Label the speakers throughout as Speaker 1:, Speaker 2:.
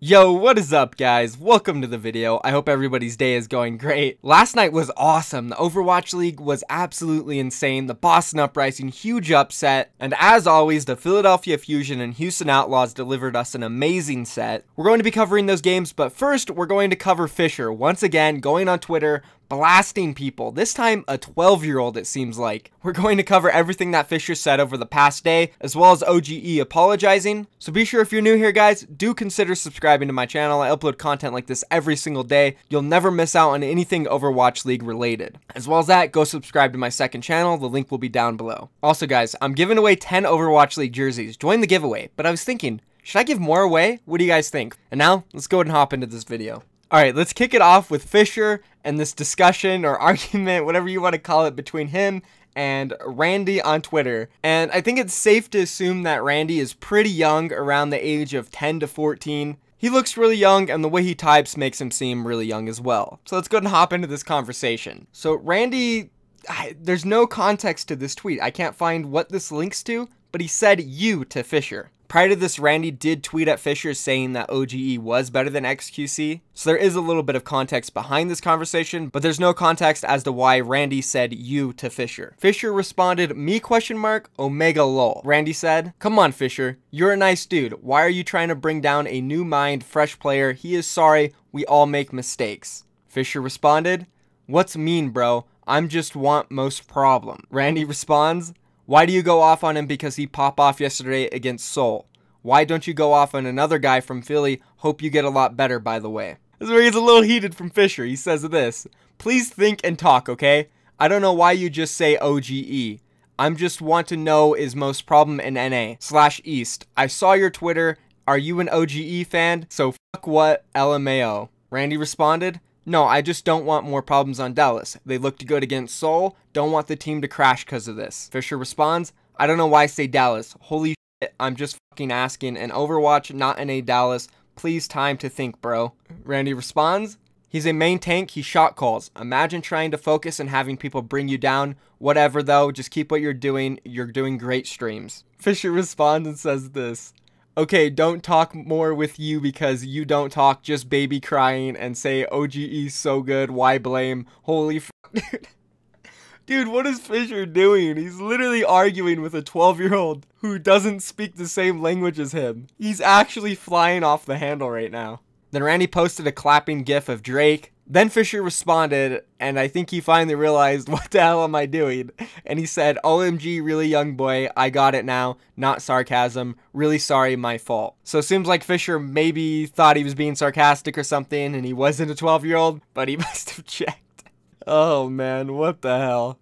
Speaker 1: Yo, what is up guys? Welcome to the video. I hope everybody's day is going great. Last night was awesome. The Overwatch League was absolutely insane. The Boston Uprising, huge upset. And as always, the Philadelphia Fusion and Houston Outlaws delivered us an amazing set. We're going to be covering those games, but first we're going to cover Fissure. Once again, going on Twitter, blasting people. This time a 12-year-old it seems like. We're going to cover everything that Fissure said over the past day, as well as OGE apologizing. So be sure if you're new here guys, do consider subscribing to my channel. I upload content like this every single day. You'll never miss out on anything Overwatch League related. As well as that, go subscribe to my second channel. The link will be down below. Also guys, I'm giving away 10 Overwatch League jerseys. Join the giveaway. But I was thinking, should I give more away? What do you guys think? And now, let's go ahead and hop into this video. Alright, let's kick it off with Fissure and this discussion or argument, whatever you want to call it, between him and Randy on Twitter. And I think it's safe to assume that Randy is pretty young, around the age of 10 to 14. He looks really young, and the way he types makes him seem really young as well. So let's go ahead and hop into this conversation. So Randy, there's no context to this tweet. I can't find what this links to, but he said "you" to Fissure. Prior to this, Randy did tweet at Fissure saying that OGE was better than XQC, so there is a little bit of context behind this conversation, but there's no context as to why Randy said "you" to Fissure. Fissure responded, "Me?" Omega lol. Randy said, "Come on Fissure, you're a nice dude. Why are you trying to bring down a new mind, fresh player? He is sorry, we all make mistakes." Fissure responded, "What's mean bro? I'm just want most problem." Randy responds, "Why do you go off on him because he popped off yesterday against Seoul? Why don't you go off on another guy from Philly? Hope you get a lot better, by the way." This is where he gets a little heated from Fissure. He says this, "Please think and talk, okay? I don't know why you just say OGE. I'm just want to know is most problem in NA/East. I saw your Twitter. Are you an OGE fan? So fuck what, LMAO." Randy responded, "No, I just don't want more problems on Dallas. They looked good against Seoul. Don't want the team to crash because of this." Fissure responds, "I don't know why I say Dallas. Holy shit, I'm just fucking asking. An Overwatch, not in a Dallas. Please time to think, bro." Randy responds, "He's a main tank. He shot calls. Imagine trying to focus and having people bring you down. Whatever though, just keep what you're doing. You're doing great streams." Fissure responds and says this, "Okay, don't talk more with you because you don't talk, just baby crying and say OGE so good, why blame? Holy dude." Dude, what is Fissure doing? He's literally arguing with a 12-year-old who doesn't speak the same language as him. He's actually flying off the handle right now. Then Randy posted a clapping gif of Drake. Then Fissure responded, and I think he finally realized, what the hell am I doing? And he said, "OMG, really young boy, I got it now, not sarcasm, really sorry, my fault." So it seems like Fissure maybe thought he was being sarcastic or something, and he wasn't a 12-year-old, but he must have checked. Oh man, what the hell?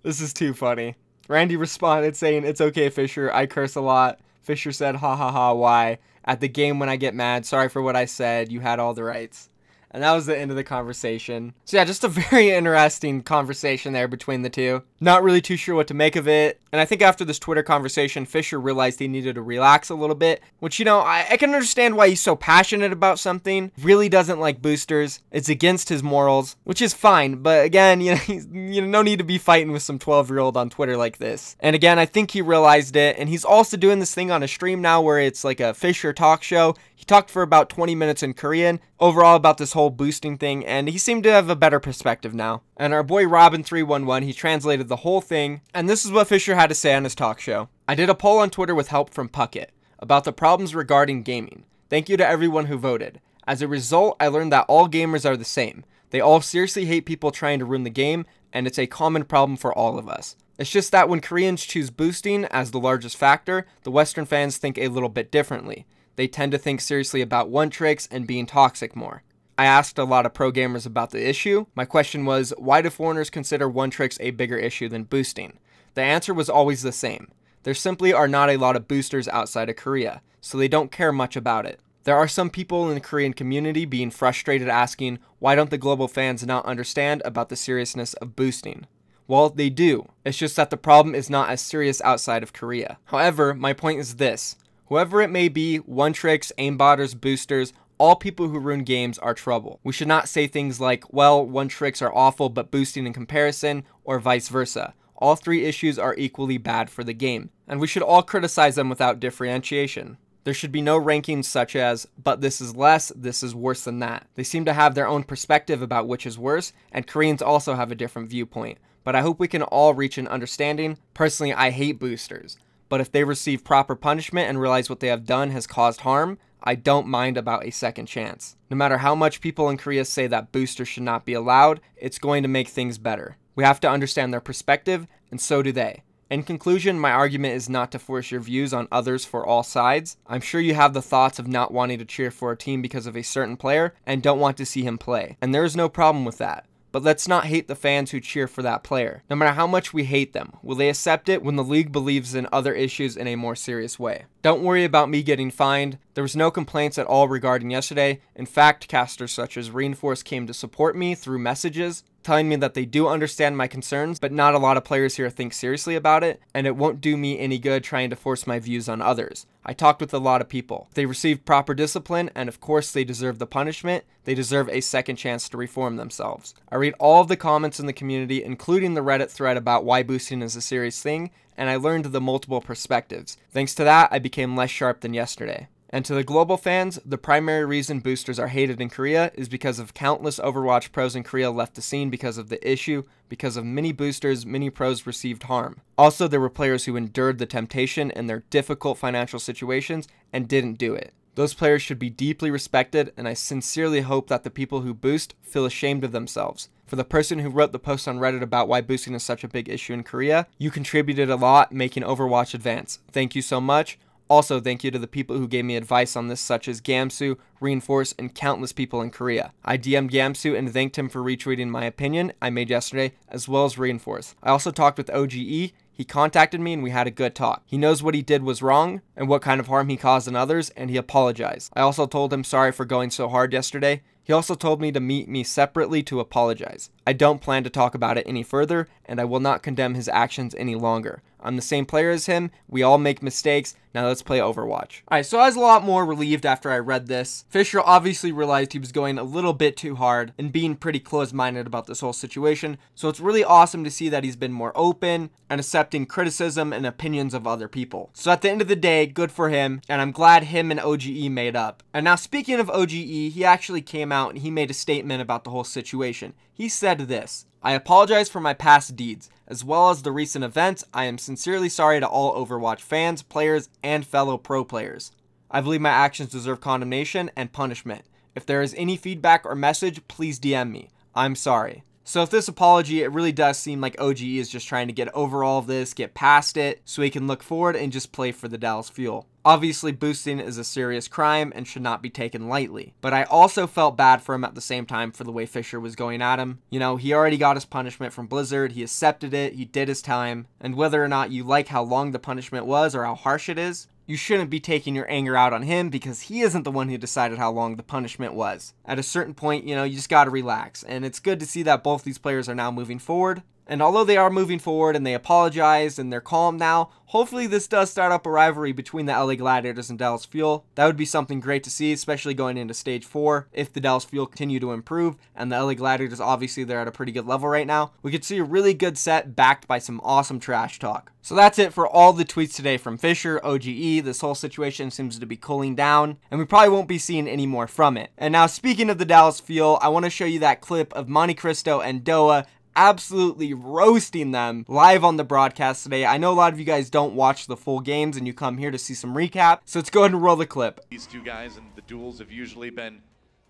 Speaker 1: This is too funny. Randy responded saying, "It's okay Fissure, I curse a lot." Fissure said, "Ha ha ha, why? At the game when I get mad, sorry for what I said, you had all the rights." And that was the end of the conversation. So yeah, just a very interesting conversation there between the two. Not really too sure what to make of it. And I think after this Twitter conversation, Fissure realized he needed to relax a little bit. Which, you know, I can understand why he's so passionate about something. Really doesn't like boosters. It's against his morals, which is fine. But again, you know, no need to be fighting with some 12-year-old on Twitter like this. And again, I think he realized it. And he's also doing this thing on a stream now where it's like a Fissure talk show. He talked for about 20 minutes in Korean overall about this whole boosting thing, and he seemed to have a better perspective now. And our boy Robin311, he translated the whole thing, and this is what Fissure had to say on his talk show. "I did a poll on Twitter with help from Puckett about the problems regarding gaming. Thank you to everyone who voted. As a result, I learned that all gamers are the same. They all seriously hate people trying to ruin the game, and it's a common problem for all of us. It's just that when Koreans choose boosting as the largest factor, the Western fans think a little bit differently. They tend to think seriously about one-tricks and being toxic more. I asked a lot of pro gamers about the issue. My question was, why do foreigners consider one-tricks a bigger issue than boosting? The answer was always the same. There simply are not a lot of boosters outside of Korea, so they don't care much about it. There are some people in the Korean community being frustrated asking, why don't the global fans not understand about the seriousness of boosting? Well, they do. It's just that the problem is not as serious outside of Korea. However, my point is this. Whoever it may be, one-tricks, aimbotters, boosters, all people who ruin games are trouble. We should not say things like, well, one-tricks are awful but boosting in comparison, or vice versa. All three issues are equally bad for the game, and we should all criticize them without differentiation. There should be no rankings such as, but this is less, this is worse than that. They seem to have their own perspective about which is worse, and Koreans also have a different viewpoint. But I hope we can all reach an understanding. Personally, I hate boosters, but if they receive proper punishment and realize what they have done has caused harm, I don't mind about a second chance. No matter how much people in Korea say that boosters should not be allowed, it's going to make things better. We have to understand their perspective, and so do they. In conclusion, my argument is not to force your views on others for all sides. I'm sure you have the thoughts of not wanting to cheer for a team because of a certain player and don't want to see him play, and there is no problem with that. But let's not hate the fans who cheer for that player. No matter how much we hate them, will they accept it when the league believes in other issues in a more serious way? Don't worry about me getting fined. There was no complaints at all regarding yesterday. In fact, casters such as Reinforce came to support me through messages, telling me that they do understand my concerns, but not a lot of players here think seriously about it, and it won't do me any good trying to force my views on others. I talked with a lot of people. They received proper discipline, and of course they deserve the punishment. They deserve a second chance to reform themselves. I read all of the comments in the community, including the Reddit thread about why boosting is a serious thing, and I learned the multiple perspectives. Thanks to that, I became less sharp than yesterday. And to the global fans, the primary reason boosters are hated in Korea is because of countless Overwatch pros in Korea left the scene because of the issue. Because of many boosters, many pros received harm. Also, there were players who endured the temptation in their difficult financial situations and didn't do it. Those players should be deeply respected, and I sincerely hope that the people who boost feel ashamed of themselves. For the person who wrote the post on Reddit about why boosting is such a big issue in Korea, you contributed a lot making Overwatch advance. Thank you so much. Also, thank you to the people who gave me advice on this, such as Gamsu, Reinforce, and countless people in Korea. I DM'd Gamsu and thanked him for retweeting my opinion I made yesterday, as well as Reinforce. I also talked with OGE. He contacted me and we had a good talk. He knows what he did was wrong and what kind of harm he caused in others, and he apologized. I also told him sorry for going so hard yesterday. He also told me to meet me separately to apologize. I don't plan to talk about it any further, and I will not condemn his actions any longer. I'm the same player as him, we all make mistakes, now let's play Overwatch. Alright, so I was a lot more relieved after I read this. Fissure obviously realized he was going a little bit too hard and being pretty close-minded about this whole situation, so it's really awesome to see that he's been more open and accepting criticism and opinions of other people. So at the end of the day, good for him, and I'm glad him and OGE made up. And now speaking of OGE, he actually came out and he made a statement about the whole situation. He said this: "I apologize for my past deeds, as well as the recent events. I am sincerely sorry to all Overwatch fans, players, and fellow pro players. I believe my actions deserve condemnation and punishment. If there is any feedback or message, please DM me. I'm sorry." So with this apology, it really does seem like OGE is just trying to get over all of this, get past it, so he can look forward and just play for the Dallas Fuel. Obviously, boosting is a serious crime and should not be taken lightly, but I also felt bad for him at the same time for the way Fissure was going at him. You know, he already got his punishment from Blizzard, he accepted it, he did his time, and whether or not you like how long the punishment was or how harsh it is, you shouldn't be taking your anger out on him because he isn't the one who decided how long the punishment was. At a certain point, you know, you just gotta relax, and it's good to see that both these players are now moving forward. And although they are moving forward and they apologized and they're calm now, hopefully this does start up a rivalry between the LA Gladiators and Dallas Fuel. That would be something great to see, especially going into Stage 4. If the Dallas Fuel continue to improve, and the LA Gladiators, obviously they're at a pretty good level right now, we could see a really good set backed by some awesome trash talk. So that's it for all the tweets today from Fissure, OGE. This whole situation seems to be cooling down, and we probably won't be seeing any more from it. And now, speaking of the Dallas Fuel, I want to show you that clip of Monte Cristo and Doa absolutely roasting them live on the broadcast today. I know a lot of you guys don't watch the full games and you come here to see some recap, so let's go ahead and roll the clip.
Speaker 2: These two guys and the duels have usually been,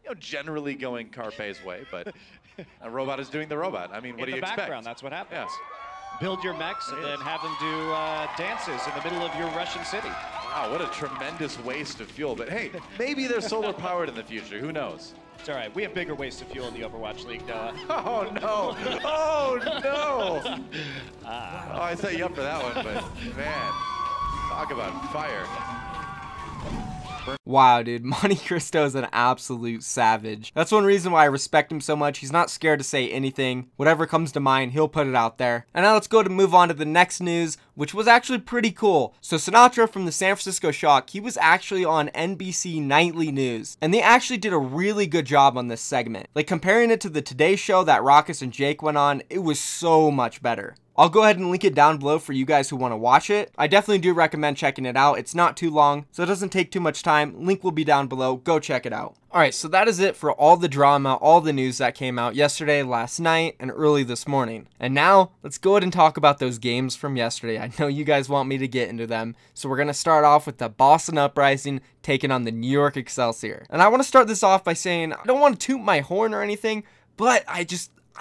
Speaker 2: you know, generally going Carpe's way, but a robot is doing the robot. I mean, what do you expect?
Speaker 3: Background, that's what happens.
Speaker 2: Yes.
Speaker 3: Build your mechs and then have them do dances in the middle of your Russian city.
Speaker 2: Wow, what a tremendous waste of fuel. But hey, maybe they're solar powered in the future. Who knows?
Speaker 3: It's all right. We have bigger waste of fuel in the Overwatch League, Noah.
Speaker 2: Oh, no. Oh, no. Oh, I set you up for that one, but man, talk about fire.
Speaker 1: Wow, dude, Monte Cristo is an absolute savage. That's one reason why I respect him so much. He's not scared to say anything. Whatever comes to mind, he'll put it out there. And now let's go to move on to the next news, which was actually pretty cool. So Sinatraa from the San Francisco Shock, he was actually on NBC Nightly News, and they actually did a really good job on this segment. Like, comparing it to the Today Show that Raucus and Jake went on, it was so much better. I'll go ahead and link it down below for you guys who want to watch it. I definitely do recommend checking it out. It's not too long, so it doesn't take too much time. Link will be down below. Go check it out. Alright, so that is it for all the drama, all the news that came out yesterday, last night, and early this morning. And now, let's go ahead and talk about those games from yesterday. I know you guys want me to get into them, so we're going to start off with the Boston Uprising taking on the New York Excelsior. And I want to start this off by saying, I don't want to toot my horn or anything, but I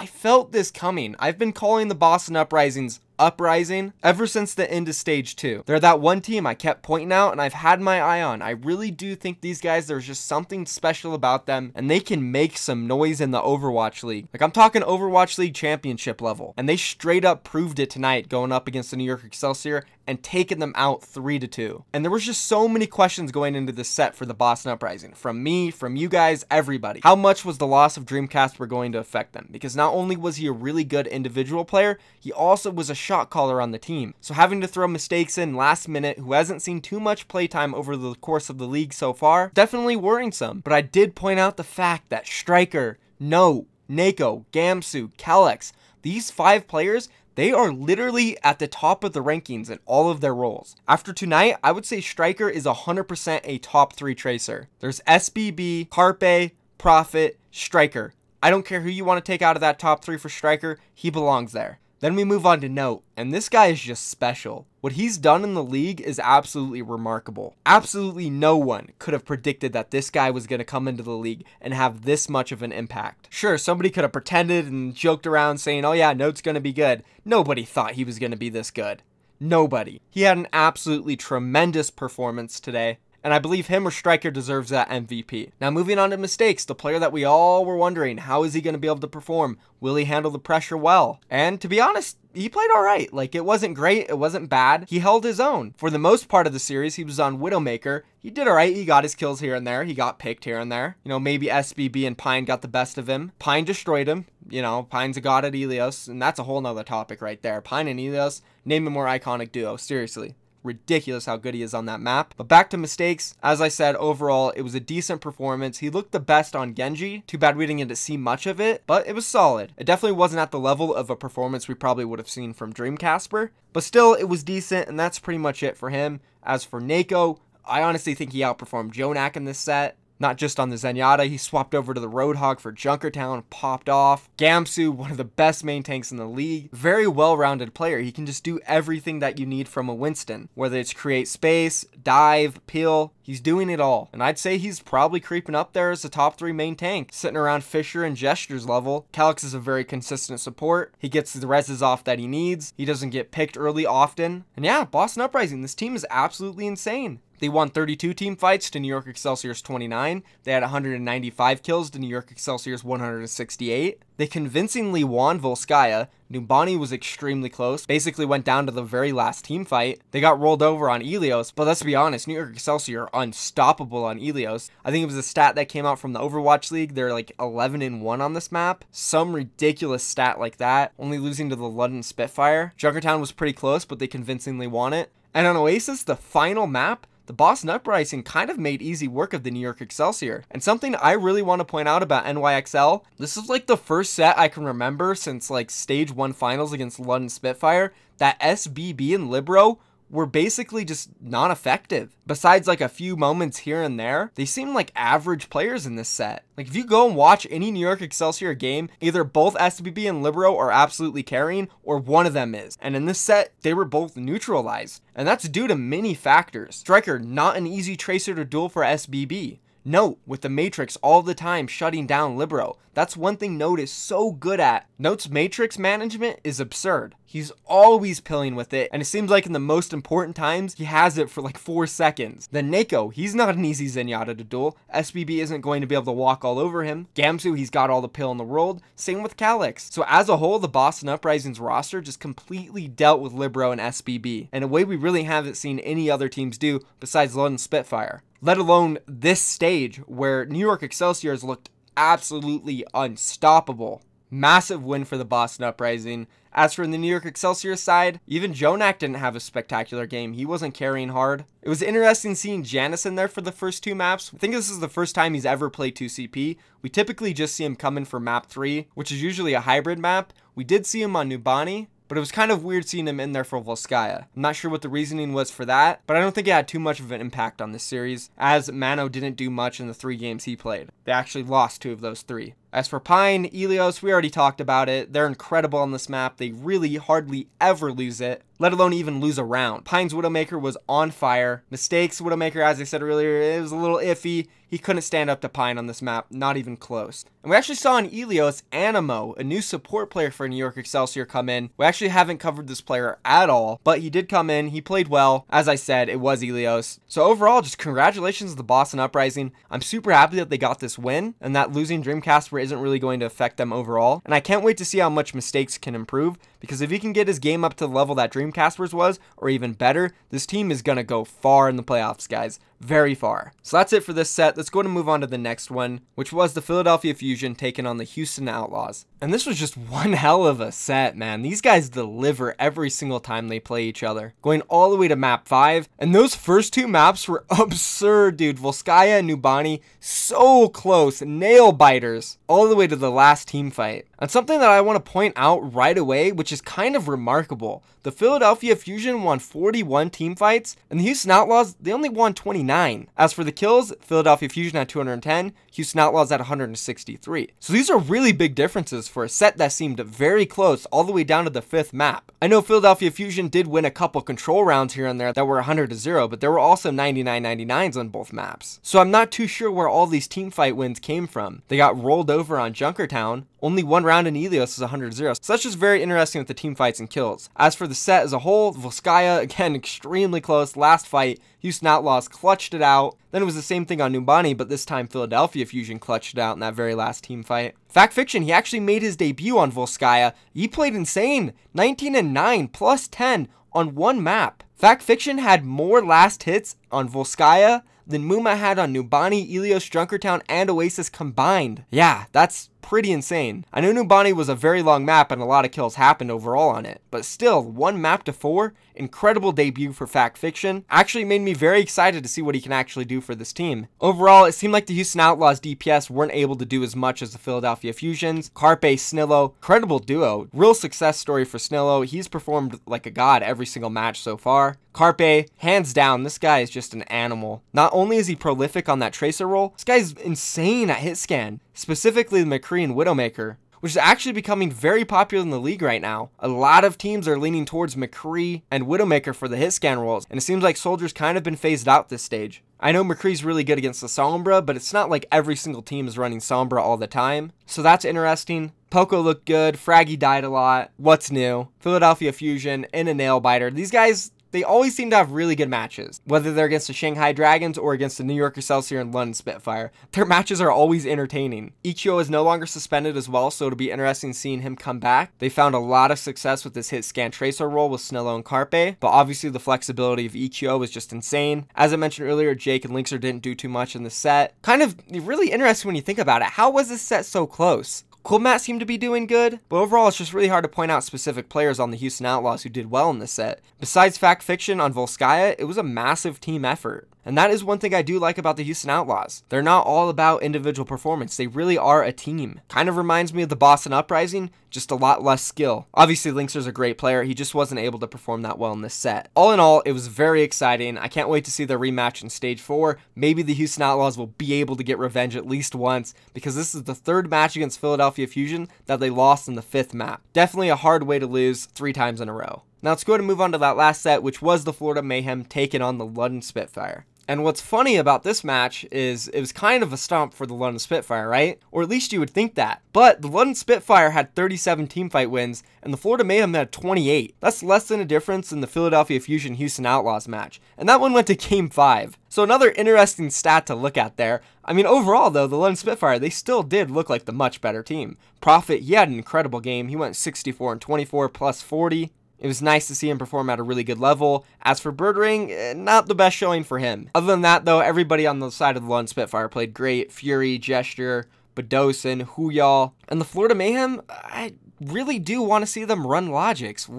Speaker 1: felt this coming. I've been calling the Boston Uprisings Uprising ever since the end of stage 2. They're that one team I kept pointing out and I've had my eye on. I really do think these guys, there's just something special about them and they can make some noise in the Overwatch League. Like, I'm talking Overwatch League championship level, and they straight up proved it tonight going up against the New York Excelsior and taking them out 3-2. And there was just so many questions going into this set for the Boston Uprising. From me, from you guys, everybody. How much was the loss of Dreamcasper going to affect them? Because not only was he a really good individual player, he also was a shot caller on the team. So having to throw mistakes in last minute, who hasn't seen too much playtime over the course of the league so far, definitely worrisome. But I did point out the fact that Striker, Note, Nako, Gamsu, Kalex, these 5 players, they are literally at the top of the rankings in all of their roles. After tonight, I would say Striker is 100% a top 3 tracer. There's SBB, Carpe, Prophet, Striker. I don't care who you want to take out of that top 3 for Striker, he belongs there. Then we move on to Note, and this guy is just special. What he's done in the league is absolutely remarkable. Absolutely no one could have predicted that this guy was going to come into the league and have this much of an impact. Sure, somebody could have pretended and joked around saying, oh yeah, Note's going to be good. Nobody thought he was going to be this good. Nobody. He had an absolutely tremendous performance today, and I believe him or Striker deserves that MVP. Now moving on to Mistakes, the player that we all were wondering, how is he going to be able to perform? Will he handle the pressure well? And to be honest, he played alright. Like, it wasn't great, it wasn't bad. He held his own. For the most part of the series, he was on Widowmaker. He did alright, he got his kills here and there. He got picked here and there. You know, maybe SBB and Pine got the best of him. Pine destroyed him. You know, Pine's a god at Elios, and that's a whole nother topic right there. Pine and Elios, name a more iconic duo, seriously. Ridiculous how good he is on that map. But back to Mistakes, as I said, overall it was a decent performance. He looked the best on Genji. Too bad we didn't get to see much of it, but it was solid. It definitely wasn't at the level of a performance we probably would have seen from Dreamcasper, but still it was decent, and that's pretty much it for him. As for Nako, I honestly think he outperformed Jonak in this set. Not just on the Zenyatta, he swapped over to the Roadhog for Junkertown, popped off. Gamsu, one of the best main tanks in the league. Very well-rounded player. He can just do everything that you need from a Winston. Whether it's create space, dive, peel, he's doing it all. And I'd say he's probably creeping up there as a top 3 main tank, sitting around Fissure and Gestures level. Kalex is a very consistent support. He gets the reses off that he needs. He doesn't get picked early often. And yeah, Boston Uprising, this team is absolutely insane. They won 32 team fights to New York Excelsior's 29. They had 195 kills to New York Excelsior's 168. They convincingly won Volskaya. Numbani was extremely close. Basically went down to the very last team fight. They got rolled over on Elios, but let's be honest, New York Excelsior are unstoppable on Elios. I think it was a stat that came out from the Overwatch League. They're like 11-1 on this map. Some ridiculous stat like that, only losing to the London Spitfire. Junkertown was pretty close, but they convincingly won it. And on Oasis, the final map, the Boston Uprising kind of made easy work of the New York Excelsior. And something I really want to point out about NYXL, this is like the first set I can remember since like stage 1 finals against London Spitfire that SBB and Libero were basically just not effective. Besides like a few moments here and there, they seem like average players in this set. Like, if you go and watch any New York Excelsior game, either both SBB and Libero are absolutely carrying, or one of them is. And in this set, they were both neutralized. And that's due to many factors. Striker, not an easy tracer to duel for SBB. Note, with the Matrix all the time shutting down Libero. That's one thing Note is so good at. Note's Matrix management is absurd. He's always pilling with it, and it seems like in the most important times, he has it for like 4 seconds. Then Nako, he's not an easy Zenyatta to duel. SBB isn't going to be able to walk all over him. Gamsu, he's got all the pill in the world. Same with Kalex. So as a whole, the Boston Uprising's roster just completely dealt with Libero and SBB in a way we really haven't seen any other teams do besides London Spitfire. Let alone this stage where New York Excelsior has looked absolutely unstoppable. Massive win for the Boston Uprising. As for the New York Excelsior side, even Jonak didn't have a spectacular game. He wasn't carrying hard. It was interesting seeing Janice in there for the first 2 maps. I think this is the first time he's ever played 2CP. We typically just see him come in for map 3, which is usually a hybrid map. We did see him on Numbani, but but it was kind of weird seeing him in there for Volskaya. I'm not sure what the reasoning was for that, but I don't think it had too much of an impact on this series, as Mano didn't do much in the 3 games he played. They actually lost 2 of those 3. As for Pine, Elios, we already talked about it. They're incredible on this map. They really hardly ever lose it, let alone even lose a round. Pine's Widowmaker was on fire. Mistakes, Widowmaker, as I said earlier, it was a little iffy. He couldn't stand up to Pine on this map, not even close. And we actually saw in Elios, Animo, a new support player for New York Excelsior, come in. We actually haven't covered this player at all, but he did come in. He played well. As I said, it was Elios. So overall, just congratulations to the Boston Uprising. I'm super happy that they got this win, and that losing Dreamcast isn't really going to affect them overall. And I can't wait to see how much Mistakes can improve, because if he can get his game up to the level that Dreamcasters was, or even better, this team is going to go far in the playoffs, guys. Very far. So that's it for this set. Let's go and move on to the next one, which was the Philadelphia Fusion taking on the Houston Outlaws. And this was just one hell of a set, man. These guys deliver every single time they play each other. Going all the way to map 5. And those first 2 maps were absurd, dude. Volskaya and Nubani, so close. Nail biters. All the way to the last team fight. And something that I want to point out right away, which is kind of remarkable. The Philadelphia Fusion won 41 team fights, and the Houston Outlaws, they only won 29. As for the kills, Philadelphia Fusion had 210, Houston Outlaws had 163. So these are really big differences for a set that seemed very close all the way down to the 5th map. I know Philadelphia Fusion did win a couple control rounds here and there that were 100-0, but there were also 99-99s on both maps. So I'm not too sure where all these team fight wins came from. They got rolled over on Junkertown. Only 1 round in Elios is 100-0. So that's just very interesting with the team fights and kills. As for the set as a whole, Volskaya, again, extremely close. Last fight, Houston Outlaws clutched it out. Then it was the same thing on Nubani, but this time Philadelphia Fusion clutched it out in that very last team fight. Fact Fiction, he actually made his debut on Volskaya. He played insane. 19-9 plus 10 on 1 map. Fact Fiction had more last hits on Volskaya than Muma had on Nubani, Elios, Junkertown, and Oasis combined. Yeah, that's pretty insane. I know Nubani was a very long map and a lot of kills happened overall on it, but still, 1 map to 4, incredible debut for Fact Fiction. Actually made me very excited to see what he can actually do for this team. Overall, it seemed like the Houston Outlaws DPS weren't able to do as much as the Philadelphia Fusions. Carpe, Snillo, incredible duo. Real success story for Snillo. He's performed like a god every single match so far. Carpe, hands down, this guy is just an animal. Not only is he prolific on that tracer role, this guy's insane at hit scan. Specifically the McCree and Widowmaker, which is actually becoming very popular in the league right now. A lot of teams are leaning towards McCree and Widowmaker for the hit scan roles, and it seems like Soldier's kind of been phased out this stage. I know McCree's really good against the Sombra, but it's not like every single team is running Sombra all the time. So that's interesting. Poco looked good. Fraggy died a lot. What's new? Philadelphia Fusion and a nail biter. These guys, they always seem to have really good matches, whether they're against the Shanghai Dragons or against the New York Excelsior and London Spitfire. Their matches are always entertaining. Ichio is no longer suspended as well, so it'll be interesting seeing him come back. They found a lot of success with this hit scan tracer role with Snillo and Carpe, but obviously the flexibility of Ichio was just insane. As I mentioned earlier, Jake and Linkser didn't do too much in the set. Kind of really interesting when you think about it. How was this set so close? Coolmat seemed to be doing good, but overall it's just really hard to point out specific players on the Houston Outlaws who did well in this set. Besides Fact Fiction on Volskaya, it was a massive team effort. And that is one thing I do like about the Houston Outlaws. They're not all about individual performance. They really are a team. Kind of reminds me of the Boston Uprising, just a lot less skill. Obviously, Linkser's a great player. He just wasn't able to perform that well in this set. All in all, it was very exciting. I can't wait to see their rematch in Stage 4. Maybe the Houston Outlaws will be able to get revenge at least once, because this is the 3rd match against Philadelphia Fusion that they lost in the 5th map. Definitely a hard way to lose 3 times in a row. Now let's go ahead and move on to that last set, which was the Florida Mayhem taking on the London Spitfire. And what's funny about this match is it was kind of a stomp for the London Spitfire, right? Or at least you would think that. But the London Spitfire had 37 teamfight wins, and the Florida Mayhem had 28. That's less than a difference in the Philadelphia Fusion Houston Outlaws match. And that one went to Game 5. So another interesting stat to look at there. I mean, overall, though, the London Spitfire, they still did look like the much better team. Prophet, he had an incredible game. He went 64-24 plus 40. It was nice to see him perform at a really good level. As for Birdring, not the best showing for him. Other than that, though, everybody on the side of the London Spitfire played great. Fury, Gesture, Bedosin, Huyal. And the Florida Mayhem, I really do want to see them run Logics.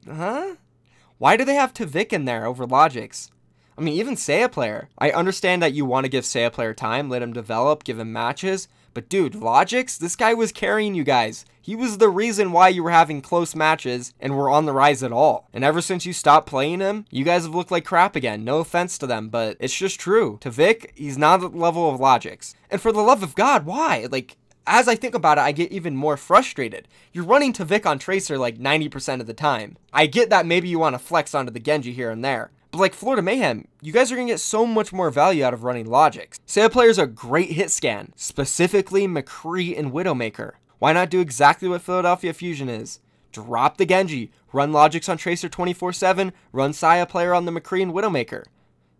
Speaker 1: Huh? Why do they have Tavik in there over Logics? I mean, even Saya player. I understand that you want to give Saya player time, let him develop, give him matches. But dude, Logix, this guy was carrying you guys. He was the reason why you were having close matches and were on the rise at all. And ever since you stopped playing him, you guys have looked like crap again. No offense to them, but it's just true. To Vic, he's not at the level of Logix. And for the love of God, why? Like, as I think about it, I get even more frustrated. You're running to Vic on Tracer like 90% of the time. I get that maybe you want to flex onto the Genji here and there. But like Florida Mayhem, you guys are going to get so much more value out of running Logix. Saya players are great hit scan, specifically McCree and Widowmaker. Why not do exactly what Philadelphia Fusion is? Drop the Genji, run Logix on Tracer 24/7, run Saya player on the McCree and Widowmaker.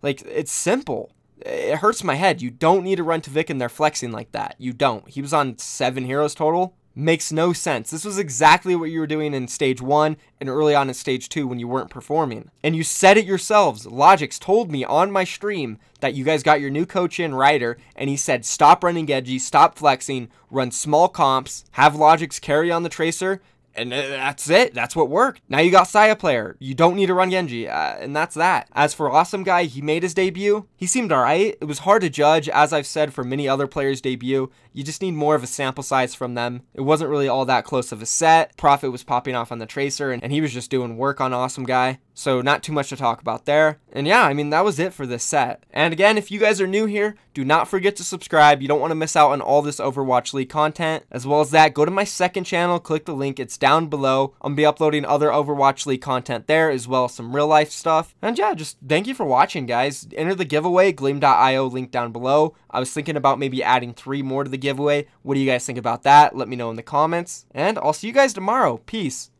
Speaker 1: Like, it's simple. It hurts my head. You don't need to run to Vic and they're flexing like that. You don't. He was on 7 heroes total. Makes no sense. This was exactly what you were doing in stage 1 and early on in stage 2 when you weren't performing. And you said it yourselves. Logix told me on my stream that you guys got your new coach in, Ryder, and he said stop running Genji, stop flexing, run small comps, have Logix carry on the Tracer, and that's it. That's what worked. Now you got Saya player. You don't need to run Genji, and that's that. As for Awesome Guy, he made his debut. He seemed alright. It was hard to judge, as I've said for many other players' debut. You just need more of a sample size from them. It wasn't really all that close of a set. Prophet was popping off on the Tracer, and he was just doing work on Awesome Guy. So not too much to talk about there. And yeah, I mean, that was it for this set. And again, if you guys are new here, do not forget to subscribe. You don't want to miss out on all this Overwatch League content. As well as that, go to my second channel, click the link. It's down below. I'm going to be uploading other Overwatch League content there, as well as some real life stuff. And yeah, just thank you for watching, guys. Enter the giveaway, gleam.io, link down below. I was thinking about maybe adding 3 more to the giveaway. What do you guys think about that? Let me know in the comments. And I'll see you guys tomorrow. Peace.